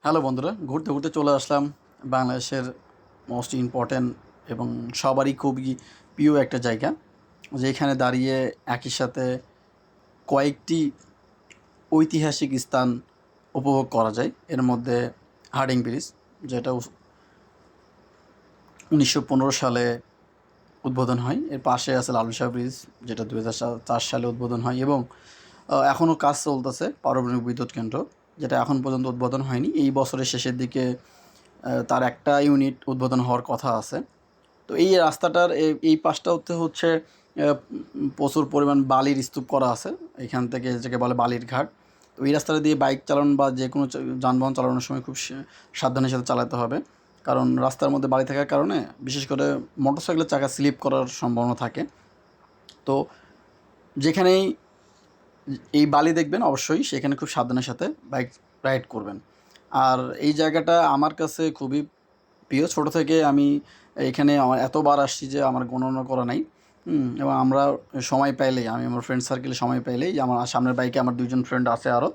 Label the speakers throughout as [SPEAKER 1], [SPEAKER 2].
[SPEAKER 1] Hello বন্ধুরা, ঘুরতে ঘুরতে চলে আসলাম বাংলাদেশের মোস্ট ইম্পর্ট্যান্ট এবং সবারই খুবই প্রিয় একটা জায়গা, যেখানে দাঁড়িয়ে একই সাথে কয়েকটি ঐতিহাসিক স্থান উপভোগ করা যায়। এর মধ্যে হার্ডিং ব্রিজ, যেটা 1915 সালে উদ্বোধন হয়। এর পাশে আছে লালন শাহ ব্রিজ, যেটা 2004 সালে উদ্বোধন হয় এবং এখনও কাজ চলতেছে। পারমাণবিক বিদ্যুৎ কেন্দ্র, যেটা এখন পর্যন্ত উদ্বোধন হয়নি। এই বছরের শেষের দিকে তার একটা ইউনিট উদ্বোধন হওয়ার কথা আছে। তো এই রাস্তাটার এই পাশটাতে হচ্ছে প্রচুর পরিমাণ বালির স্তূপ করা আছে। এখান থেকে যেটাকে বলে বালির ঘাট। তো এই রাস্তাটা দিয়ে বাইক চালানো বা যে কোনো যানবাহন চালানোর সময় খুব সাবধানের সাথে চালাতে হবে, কারণ রাস্তার মধ্যে বালি থাকার কারণে বিশেষ করে মোটরসাইকেলের চাকা স্লিপ করার সম্ভাবনা থাকে। তো যেখানেই এই বালি দেখবেন অবশ্যই সেখানে খুব সাবধানের সাথে বাইক রাইড করবেন। আর এই জায়গাটা আমার কাছে খুবই প্রিয়। ছোটো থেকে আমি এখানে আমার এতবার আসছি যে আমার গণনা করা নাই। এবং আমরা সময় পাইলেই, আমি আমার ফ্রেন্ড সার্কেলে সময় পাইলেই, আমার সামনের বাইকে আমার 2 জন ফ্রেন্ড আছে আরও,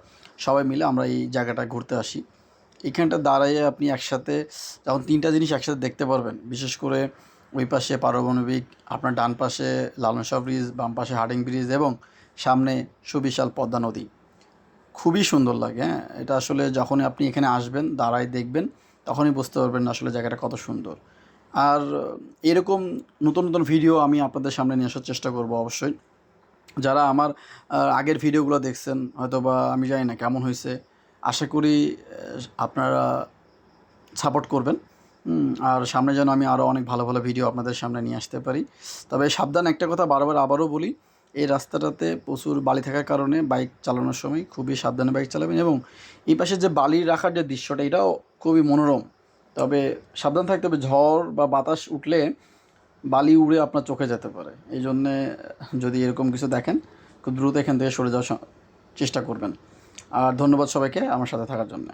[SPEAKER 1] সবাই মিলে আমরা এই জায়গাটা ঘুরতে আসি। এইখানটা দাঁড়াইয়ে আপনি একসাথে যখন 3টা জিনিস একসাথে দেখতে পারবেন, বিশেষ করে ওই পাশে পারমাণবিক, আপনার ডান পাশে লালন শাহ ব্রিজ, বাম পাশে হার্ডিং ব্রিজ এবং সামনে সুবিশাল পদ্মা নদী, খুবই সুন্দর লাগে। হ্যাঁ, এটা আসলে যখনই আপনি এখানে আসবেন, দাঁড়ায় দেখবেন, তখনই বুঝতে পারবেন আসলে জায়গাটা কত সুন্দর। আর এরকম নতুন নতুন ভিডিও আমি আপনাদের সামনে নিয়ে আসার চেষ্টা করব অবশ্যই। যারা আমার আগের ভিডিওগুলো দেখছেন, হয়তোবা আমি জানি না কেমন হয়েছে, আশা করি আপনারা সাপোর্ট করবেন। আর সামনে যেন আমি আরও অনেক ভালো ভালো ভিডিও আপনাদের সামনে নিয়ে আসতে পারি। তবে সাবধান, একটা কথা বারবার আবারও বলি, এই রাস্তাটাতে প্রচুর বালি থাকার কারণে বাইক চালানোর সময় খুবই সাবধানে বাইক চালাবেন। এবং এই পাশে যে বালি রাখার যে দৃশ্যটা, এটাও খুবই মনোরম। তবে সাবধান থাকতে হবে, ঝড় বা বাতাস উঠলে বালি উড়ে আপনার চোখে যেতে পারে। এই জন্যে যদি এরকম কিছু দেখেন, খুব দ্রুত এখান থেকে সরে যাওয়ার চেষ্টা করবেন। আর ধন্যবাদ সবাইকে আমার সাথে থাকার জন্য।